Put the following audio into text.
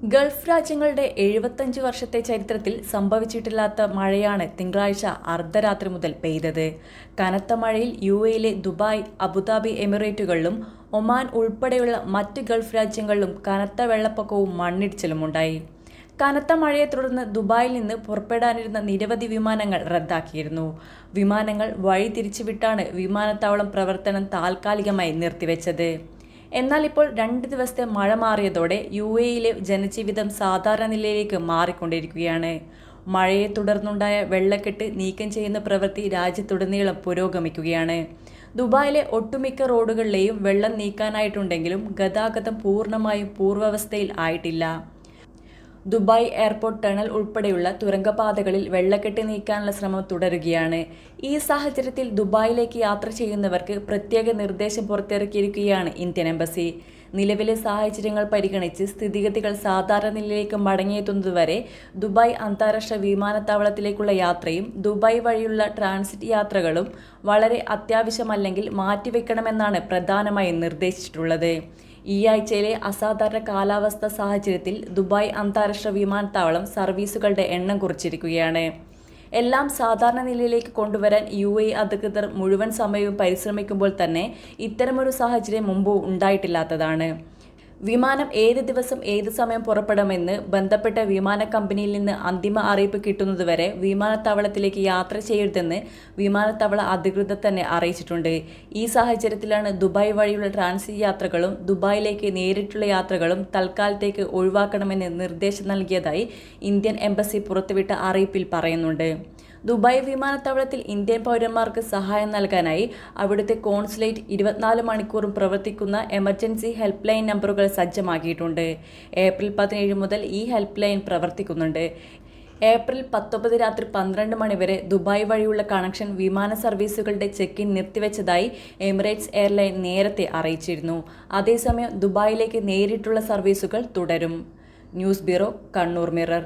Gulf രാജ്യങ്ങളുടെ 75 വർഷത്തെ ചരിത്രത്തിൽ സംഭവിച്ചിട്ടില്ലാത്ത മഴയാണ് തിങ്കളാഴ്ച അർദ്ധരാത്രി മുതൽ പെയ്തത്. കനത്ത മഴയിൽ യുഎഇയിലെ ദുബായ്, അബുദാബി എമിറേറ്റുകളിലും ഒമാൻ ഉൾപ്പെടെയുള്ള മറ്റ് ഗൾഫ് രാജ്യങ്ങളിലും കനത്ത വെള്ളപ്പൊക്കവും മണ്ണിടിച്ചിലുമുണ്ടായി. കനത്ത മഴയെ തുടർന്ന് ദുബായിൽ നിന്ന് പുറപ്പെടാനിരുന്ന നിരവധി വിമാനങ്ങൾ റദ്ദാക്കിയിരുന്നു. വിമാനങ്ങൾ വഴി തിരിച്ചുവിട്ടാണ് വിമാനത്താവളം പ്രവർത്തനം താൽക്കാലികമായി നിർത്തിവെച്ചത്. എന്നാൽ ഇപ്പോൾ 2 ദിവസത്തെ മഴ മാറിയതോടെ യുഎഇയിലെ ജനജീവിതം സാധാരണ നിലയിലേക്ക് മാറിക്കൊണ്ടിരിക്കുകയാണ്. മഴയെ തുടർന്നുണ്ടായ വെള്ളക്കെട്ട് നീക്കം ചെയ്യുന്ന പ്രവൃത്തി രാജ്യത്തുടനീളം പുരോഗമിക്കുകയാണ്. ദുബായിലെ ഒട്ടുമിക്ക റോഡുകളിലെയും വെള്ളം നീക്കാനായിട്ടുണ്ടെങ്കിലും ഗതാഗതം പൂർണ്ണമായും പൂർവ്വാവസ്ഥയിൽ ആയിട്ടില്ല. ദുബായ് എയർപോർട്ട് ടണൽ ഉൾപ്പെടെയുള്ള തുരങ്കപാതകളിൽ വെള്ളക്കെട്ട് നീക്കാനുള്ള ശ്രമം തുടരുകയാണ്. ഈ സാഹചര്യത്തിൽ ദുബായിലേക്ക് യാത്ര ചെയ്യുന്നവർക്ക് പ്രത്യേക നിർദ്ദേശം പുറത്തിറക്കിയിരിക്കുകയാണ് ഇന്ത്യൻ എംബസി. നിലവിലെ സാഹചര്യങ്ങൾ പരിഗണിച്ച് സ്ഥിതിഗതികൾ സാധാരണ നിലയിലേക്ക് മടങ്ങിയെത്തുന്നതുവരെ ദുബായ് അന്താരാഷ്ട്ര വിമാനത്താവളത്തിലേക്കുള്ള യാത്രയും ദുബായ് വഴിയുള്ള ട്രാൻസിറ്റ് യാത്രകളും വളരെ അത്യാവശ്യമല്ലെങ്കിൽ മാറ്റിവെക്കണമെന്നാണ് പ്രധാനമായും നിർദ്ദേശിച്ചിട്ടുള്ളത്. ഈ ആഴ്ചയിലെ അസാധാരണ കാലാവസ്ഥാ സാഹചര്യത്തിൽ ദുബായ് അന്താരാഷ്ട്ര വിമാനത്താവളം സർവീസുകളുടെ എണ്ണം കുറച്ചിരിക്കുകയാണ്. എല്ലാം സാധാരണ നിലയിലേക്ക് കൊണ്ടുവരാൻ യുഎഇ അധികൃതർ മുഴുവൻ സമയവും പരിശ്രമിക്കുമ്പോൾ തന്നെ ഇത്തരമൊരു സാഹചര്യം മുമ്പ് ഉണ്ടായിട്ടില്ലാത്തതാണ്. വിമാനം ഏത് ദിവസം ഏത് സമയം പുറപ്പെടാമെന്ന് ബന്ധപ്പെട്ട വിമാന കമ്പനിയിൽ നിന്ന് അന്തിമ അറിയിപ്പ് കിട്ടുന്നതുവരെ വിമാനത്താവളത്തിലേക്ക് യാത്ര ചെയ്യരുതെന്ന് വിമാനത്താവള അധികൃതർ തന്നെ അറിയിച്ചിട്ടുണ്ട്. ഈ സാഹചര്യത്തിലാണ് ദുബായ് വഴിയുള്ള ട്രാൻസിറ്റ് യാത്രകളും ദുബായിലേക്ക് നേരിട്ടുള്ള യാത്രകളും തൽക്കാലത്തേക്ക് ഒഴിവാക്കണമെന്ന് നിർദ്ദേശം നൽകിയതായി ഇന്ത്യൻ എംബസി പുറത്തുവിട്ട അറിയിപ്പിൽ പറയുന്നുണ്ട്. ദുബായ് വിമാനത്താവളത്തിൽ ഇന്ത്യൻ പൗരന്മാർക്ക് സഹായം നൽകാനായി അവിടുത്തെ കോൺസുലേറ്റ് 24 മണിക്കൂറും പ്രവർത്തിക്കുന്ന എമർജൻസി ഹെൽപ്പ് ലൈൻ നമ്പറുകൾ സജ്ജമാക്കിയിട്ടുണ്ട്. ഏപ്രിൽ 17 മുതൽ ഈ ഹെൽപ്പ് ലൈൻ പ്രവർത്തിക്കുന്നുണ്ട്. ഏപ്രിൽ 19 രാത്രി 12 മണി വരെ ദുബായ് വഴിയുള്ള കണക്ഷൻ വിമാന സർവീസുകളുടെ ചെക്ക് ഇൻ നിർത്തിവെച്ചതായി എമിറേറ്റ്സ് എയർലൈൻ നേരത്തെ അറിയിച്ചിരുന്നു. അതേസമയം ദുബായിലേക്ക് നേരിട്ടുള്ള സർവീസുകൾ തുടരും. News bureau, Kannur mirror.